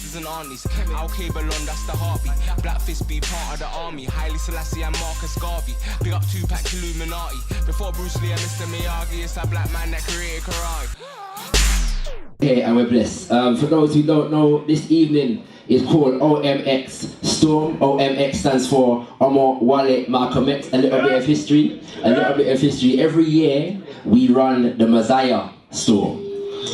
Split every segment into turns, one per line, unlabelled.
nieces and aunties. Okay, Ballon, that's the heartbeat. Black Fist be part of the army. Haile Selassie and Marcus Garvey. Big up Tupac, Illuminati. Before Bruce Lee and Mr. Miyagi, it's a black man that created karate.
Okay, and we're blessed. For those who don't know, this evening is called OMX Storm. OMX stands for A.R.M.Y, Malcom X. A little bit of history. Every year we run the Messiah Storm.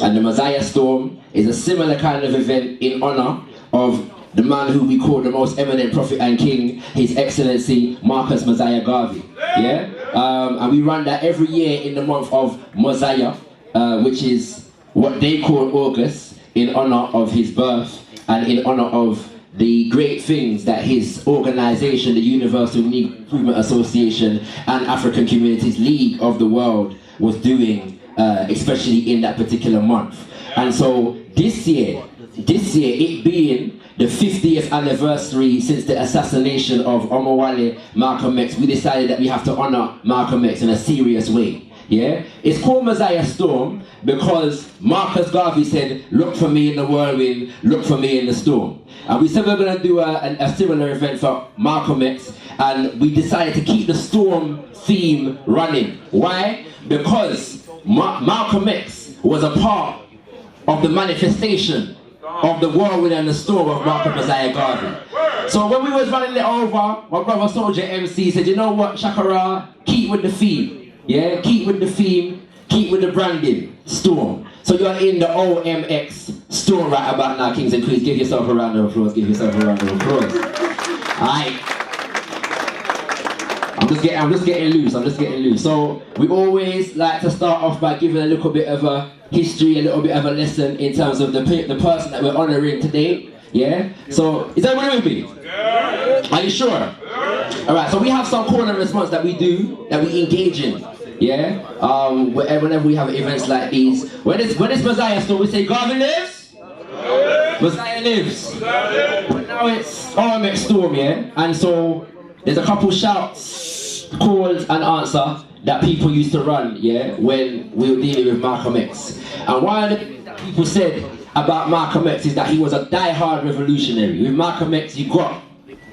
And the Messiah Storm is a similar kind of event in honor of the man who we call the most eminent prophet and king, His Excellency Marcus Messiah Garvey. Yeah? And we run that every year in the month of Messiah, which is what they call August, in honor of his birth and in honor of the great things that his organization, the Universal Need Improvement Association and African Communities League of the World was doing, especially in that particular month. And so this year, it being the 50th anniversary since the assassination of A.R.M.Y, Malcom X, we decided that we have to honor Malcom X in a serious way. Yeah, it's called Messiah Storm because Marcus Garvey said, "Look for me in the whirlwind, look for me in the storm." And we said we're going to do a similar event for Malcom X, and we decided to keep the storm theme running. Why? Because Malcom X was a part of the manifestation of the whirlwind and the storm of Marcus Messiah Garvey. So when we was running it over, my brother Souljah Mc said, "You know what, ShakaRa, keep with the theme. Yeah, keep with the theme, keep with the branding, Storm." So you're in the OMX Storm right about now, kings and queens. Give yourself a round of applause, give yourself a round of applause. Alright. I'm just getting loose. So we always like to start off by giving a little bit of a history, a little bit of a lesson in terms of the person that we're honoring today. Yeah? So, is everyone with me? Yeah. Are you sure? Yeah. Alright, so we have some call and response that we do, that we engage in. Yeah? Whenever we have events like these. When it's Messiah Storm, we say, "Garvey lives? Messiah lives." But now it's OMX Storm, yeah? And so, there's a couple shouts, calls and answer that people used to run, yeah? When we were dealing with Malcom X. And one of the things that people said about Malcom X is that he was a die-hard revolutionary. With Malcom X, you got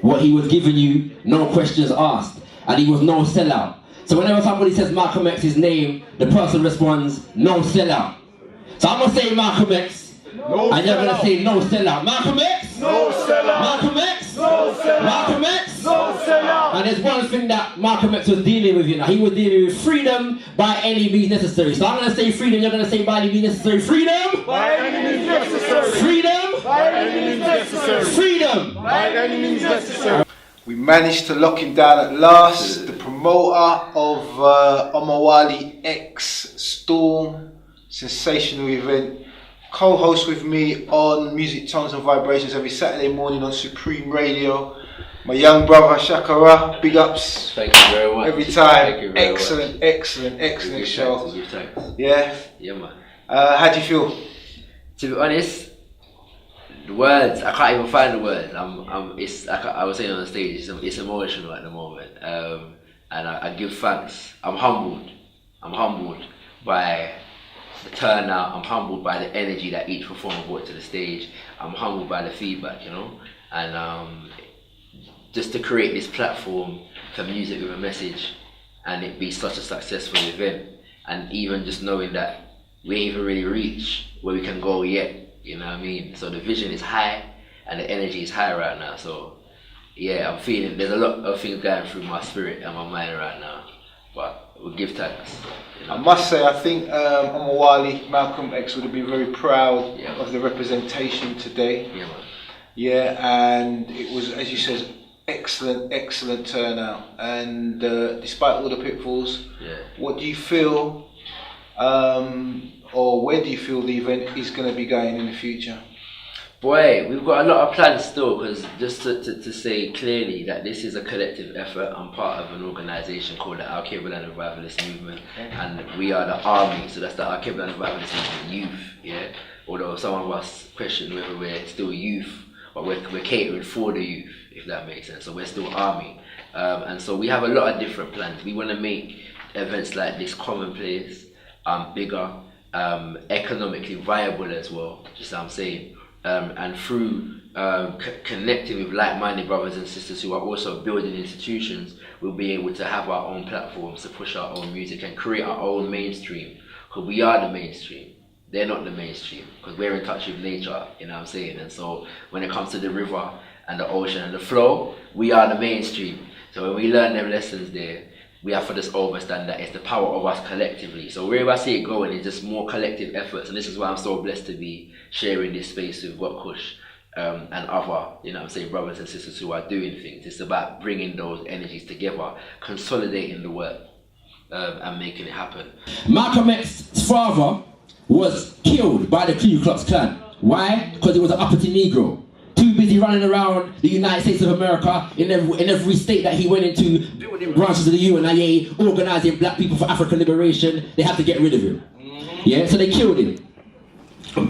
what he was giving you, no questions asked, and he was no sellout. So whenever somebody says Malcom X's name, the person responds, "No sellout." So I'm gonna say Malcom X, and you're gonna say no sellout. Malcom X, no sellout. Malcom X, no sellout. Malcom X, no sellout. And there's one thing that Malcom X was dealing with, you know, he was dealing with freedom by any means necessary. So I'm gonna say freedom, you're gonna say by any means necessary. Freedom, by any means necessary. Freedom, by any means necessary. Freedom, by any means necessary.
We managed to lock him down at last. The promoter of A.R.M.Y X Storm, sensational event. Co-host with me on Music Tones and Vibrations every Saturday morning on Supreme Radio. My young brother ShakaRa, big ups.
Thank you very much.
Every time.
Thank you very
excellent,
much.
excellent show.
Thanks.
Yeah?
Yeah, man.
How do you feel?
To be honest, the words, I can't even find the words. It's like I was saying on the stage, it's emotional at the moment. And I give thanks. I'm humbled by the turnout. I'm humbled by the energy that each performer brought to the stage. I'm humbled by the feedback, you know, and just to create this platform for music with a message and it be such a successful event, and even just knowing that we ain't even really reached where we can go yet, you know what I mean? So the vision is high and the energy is high right now. So yeah, I'm feeling there's a lot of things going through my spirit and my mind right now, but we'll give thanks. You know?
I must say, I think A.R.M.Y, Malcom X would have been very proud of the representation today.
Yeah, man.
Yeah, and it was, as you said, excellent turnout. And despite all the pitfalls, what do you feel, or where do you feel the event is going to be going in the future?
Boy, we've got a lot of plans still, because just to say clearly that this is a collective effort. I'm part of an organisation called the Al-Qaeda and Revivalist Movement, and we are the A.R.M.Y, so that's the Al-Qaeda and Revivalist Movement youth, yeah? Although some of us question whether we're still youth, but we're catering for the youth, if that makes sense. So we're still A.R.M.Y. And so we have a lot of different plans. We want to make events like this commonplace, bigger, economically viable as well, just what I'm saying. and through connecting with like-minded brothers and sisters who are also building institutions, we'll be able to have our own platforms to push our own music and create our own mainstream. Because we are the mainstream. They're not the mainstream. Because we're in touch with nature, you know what I'm saying? And so when it comes to the river and the ocean and the flow, we are the mainstream. So when we learn them lessons there, we have to just understand that it's the power of us collectively. So wherever I see it going, it's just more collective efforts. And this is why I'm so blessed to be sharing this space with gotKush and other, you know what I'm saying, brothers and sisters who are doing things. It's about bringing those energies together, consolidating the work and making it happen.
Malcom X's father was killed by the Ku Klux Klan. Why? Because he was an uppity Negro. Too busy running around the United States of America in every state that he went into, building branches of the UNIA, organizing black people for African liberation. They had to get rid of him. Yeah, so they killed him,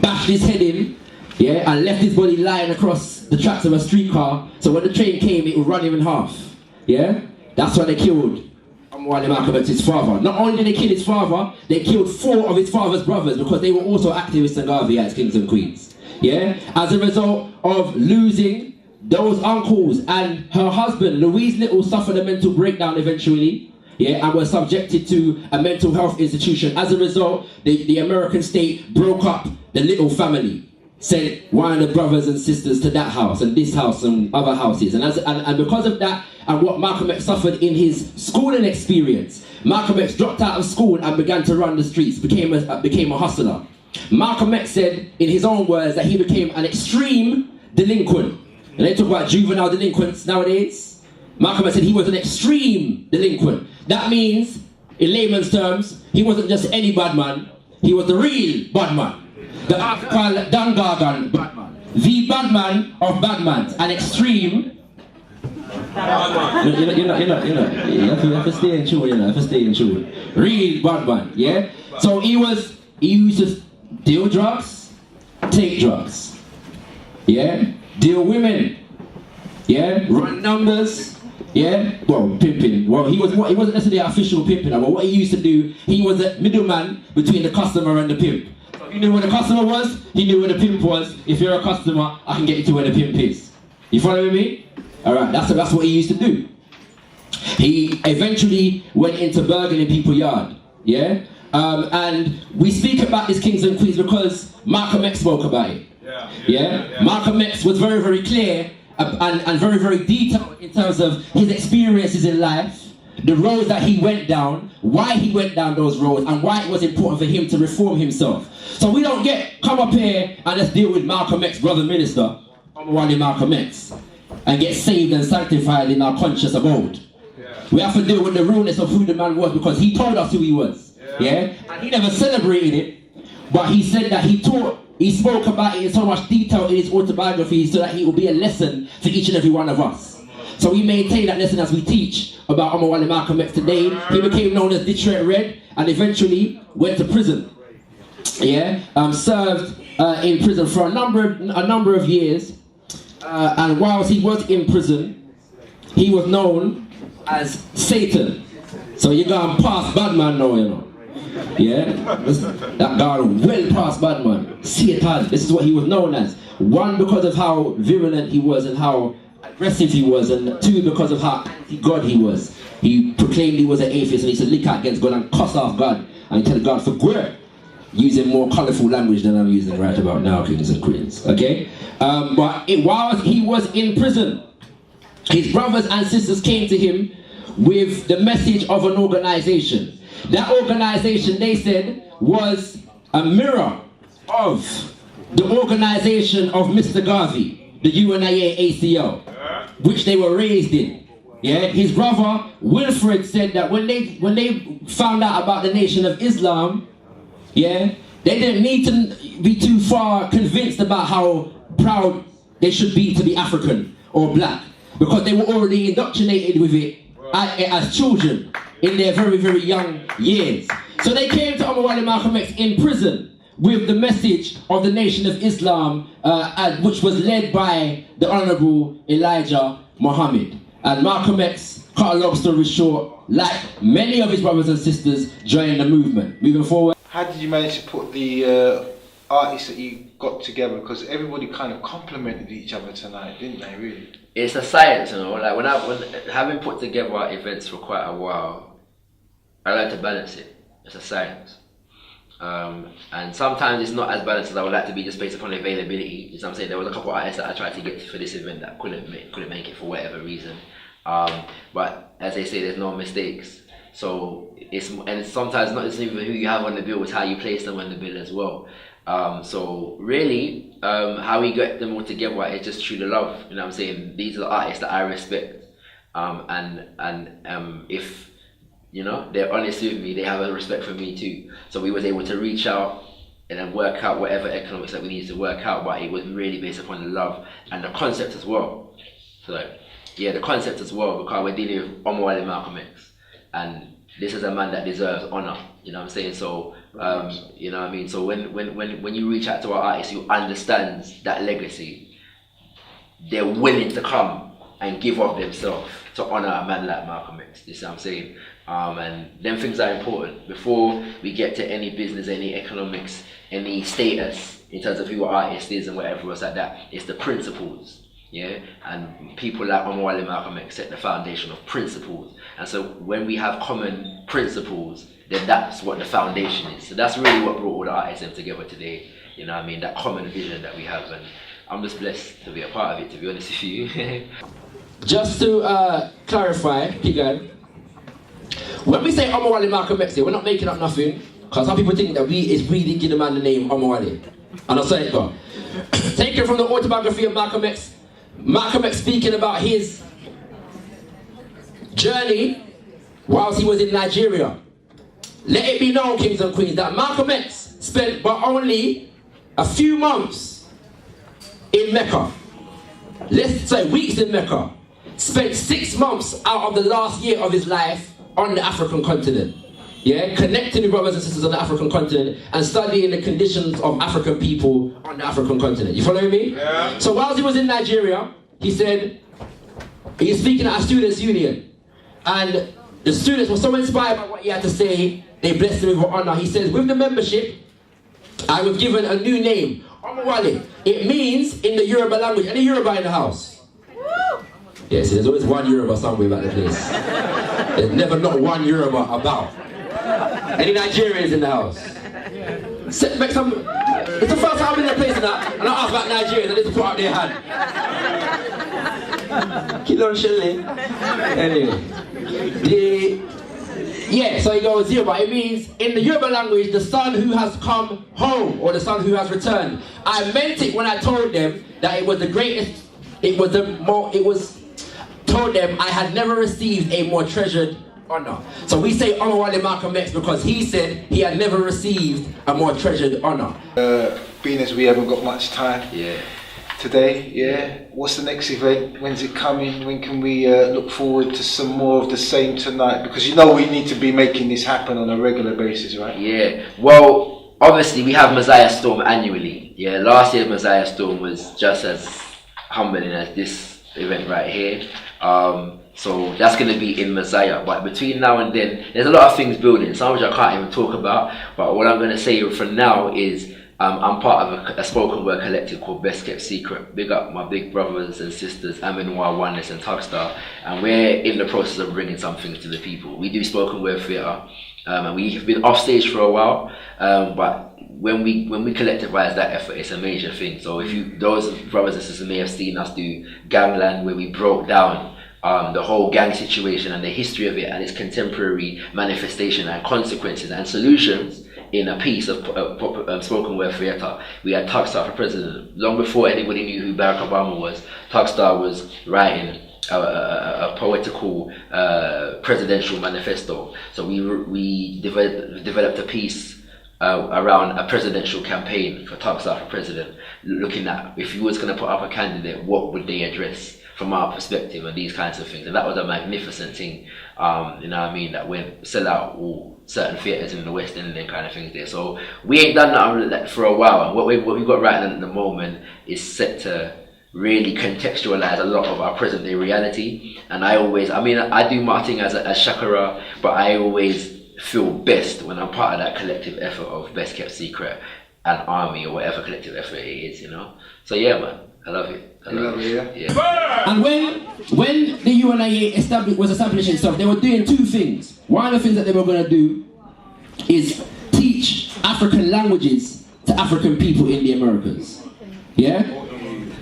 bashed his head in, yeah, and left his body lying across the tracks of a streetcar. So when the train came, it would run him in half. Yeah, that's why they killed Malcom X's father. Not only did they kill his father, they killed 4 of his father's brothers because they were also activists and Garvey as kings and queens. Yeah, as a result of losing those uncles, and her husband, Louise Little, suffered a mental breakdown eventually, yeah, and was subjected to a mental health institution. As a result, the American state broke up the Little family, sent one of the brothers and sisters to that house and this house and other houses. And because of that, and what Malcom X suffered in his schooling experience, Malcom X dropped out of school and began to run the streets, became a hustler. Malcom X said, in his own words, that he became an extreme delinquent. And they talk about juvenile delinquents nowadays. Malcom X said he was an extreme delinquent. That means, in layman's terms, he wasn't just any bad man, he was the real bad man. The African Dangagan bad man. The bad man of bad mans. An extreme bad man. You have to stay in tune, you have to stay in tune. Real bad man, yeah? So he used to deal drugs, take drugs, yeah, deal women, yeah, run numbers, yeah, well, pimping. Well, he wasn't necessarily an official pimping, but what he used to do, he was a middleman between the customer and the pimp. So if you knew where the customer was, he knew where the pimp was. If you're a customer, I can get you to where the pimp is. You following me? All right, that's what he used to do. He eventually went into burgling people's yard, yeah. And we speak about this kings and queens because Malcom X spoke about it. Yeah. Malcom X was very, very clear and very, very detailed in terms of his experiences in life, the roads that he went down, why he went down those roads, and why it was important for him to reform himself. So we don't come up here and let's deal with Malcom X, brother minister, Malcom X, and get saved and sanctified in our conscious abode. We have to deal with the realness of who the man was because he told us who he was. Yeah, and he never celebrated it, but he said that he spoke about it in so much detail in his autobiography so that it will be a lesson for each and every one of us. So we maintain that lesson as we teach about A.R.M.Y Malcom X today. He became known as Detroit Red and eventually went to prison. Yeah, served in prison for a number of years, and whilst he was in prison, he was known as Satan. So you gone past bad man now, you know. Yeah, that gone well past bad man. Satan. This is what he was known as. 1, because of how virulent he was and how aggressive he was, and 2, because of how anti-God he was. He proclaimed he was an atheist and he said lick out against God and cuss off God and tell God for good. Using more colourful language than I'm using right about now, kings and queens. Okay? But while he was in prison, his brothers and sisters came to him with the message of an organization. That organization, they said, was a mirror of the organization of Mr. Garvey, the UNIA ACL, which they were raised in. Yeah, his brother Wilfred said that when they found out about the Nation of Islam, yeah, they didn't need to be too far convinced about how proud they should be to be African or black, because they were already indoctrinated with it as children in their very, very young years. So they came to A.R.M.Y Malcom X in prison with the message of the Nation of Islam, which was led by the Honorable Elijah Muhammad. And Malcom X, cut a long story short, like many of his brothers and sisters, joined the movement. Moving forward.
How did you manage to put the artists that you got together? Because everybody kind of complimented each other tonight, didn't they? Really?
It's a science, you know. Like when having put together events for quite a while, I like to balance it. It's a science. And sometimes it's not as balanced as I would like to be, just based upon availability. You know what I'm saying? There was a couple of artists that I tried to get for this event that couldn't make it for whatever reason. But as they say, there's no mistakes. So it's sometimes not just even who you have on the bill, it's how you place them on the bill as well. So really, how we get them all together is just through the love. You know what I'm saying? These are the artists that I respect. If you know, they're honest with me, they have a respect for me too. So we was able to reach out and then work out whatever economics that we needed to work out, but it was really based upon the love and the concept as well. So yeah, the concept as well, because we're dealing with A.R.M.Y and Malcom X, and this is a man that deserves honor. You know what I'm saying? So you know what I mean? So when you reach out to our artist who understands that legacy, they're willing to come and give of themselves to honor a man like Malcom X. You see what I'm saying? And them things are important before we get to any business, any economics, any status in terms of who our artist is and whatever else like that. It's the principles, yeah. And people like A.R.M.Y and Malcom X set the foundation of principles. And so when we have common principles, then that's what the foundation is. So that's really what brought all the artists together today. You know what I mean? That common vision that we have, and I'm just blessed to be a part of it, to be honest with you.
Just to clarify, Kigan, when we say A.R.M.Y and Malcom X, we're not making up nothing, because some people think that it's really giving the man the name A.R.M.Y. And I'm saying, God, taken from the autobiography of Malcom X, Malcom X speaking about his journey whilst he was in Nigeria. Let it be known, kings and queens, that Malcom X spent but only a few months in Mecca. Let's say weeks in Mecca. Spent 6 months out of the last year of his life on the African continent. Yeah, connecting with brothers and sisters on the African continent and studying the conditions of African people on the African continent. You follow me? Yeah. So whilst he was in Nigeria, he said, he's speaking at a students' union. And the students were so inspired by what he had to say, they blessed him with honor. He says, with the membership, I was given a new name, A.R.M.Y. It means in the Yoruba language. Any Yoruba in the house? Yeah, see, there's always one Yoruba somewhere about the place. There's never not one Yoruba about. Any Nigerians in the house? It's the first time I'm in the place and I ask about Nigerians and they just put out their hand. Kilo Shelley. Anyway. So he goes Yoruba. It means in the Yoruba language, the son who has come home or the son who has returned. I meant it when I told them that it was the greatest, told them I had never received a more treasured honor. So we say A.R.M.Y and Malcom X because he said he had never received a more treasured honor.
Being as we haven't got much time today, what's the next event? When's it coming? When can we look forward to some more of the same tonight? Because you know we need to be making this happen on a regular basis, right? Yeah,
well, obviously we have Messiah Storm annually. Yeah, last year Messiah Storm was just as humbling as this event right here. So that's going to be in Messiah, but between now and then there's a lot of things building, some of which I can't even talk about, but what I'm going to say for now is I'm part of a spoken word collective called Best Kept Secret. Big up my big brothers and sisters A.R.M.Y, Oneness and Tugstar, and we're in the process of bringing something to the people. We do spoken word theatre, and we've been off stage for a while, but when we collectivize that effort, it's a major thing. So if those brothers and sisters may have seen us do Gangland, where we broke down the whole gang situation and the history of it and its contemporary manifestation and consequences and solutions in a piece of spoken word theatre. We had Tugstar for president. Long before anybody knew who Barack Obama was, Tugstar was writing a poetical presidential manifesto. So we developed a piece around a presidential campaign for Tugstar for president, looking at if you was going to put up a candidate, what would they address from our perspective and these kinds of things. And that was a magnificent thing, you know what I mean, that went sell out all certain theatres in the West End and kind of things there. So we ain't done that for a while, and what we've got right at the moment is set to really contextualize a lot of our present day reality. And I do my thing as ShakaRa, but I always feel best when I'm part of that collective effort of Best Kept Secret. an army or whatever collective effort it is, you know. So yeah, man, I love it. I love it. Yeah.
And when the UNIA was establishing stuff, they were doing two things. One of the things that they were going to do is teach African languages to African people in the Americas. Yeah?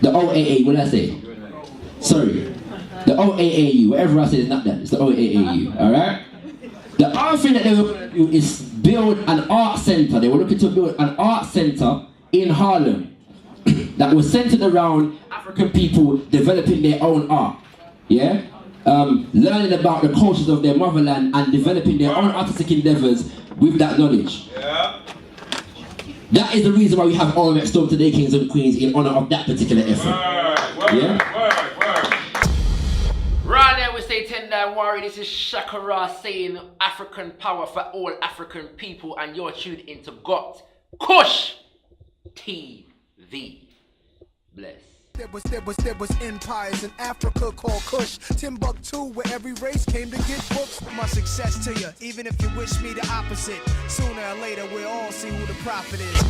The OAA, what did I say? Sorry. The OAAU, whatever I say is not that, it's the OAAU, alright? The other thing that they were going to do is build an art center. They were looking to build an art center in Harlem that was centered around African people developing their own art. Yeah? Learning about the cultures of their motherland and developing their own artistic endeavors with that knowledge. Yeah. That is the reason why we have OMX Storm today, Kings and Queens, in honor of that particular effort.
Right now we say 10 down warrior, this is ShakaRa saying African power for all African people, and you're tuned into gotKush TV. Bless.
There was empires in Africa called Kush, Timbuktu, where every race came to get books. My success to you, even if you wish me the opposite. Sooner or later we'll all see who the prophet is.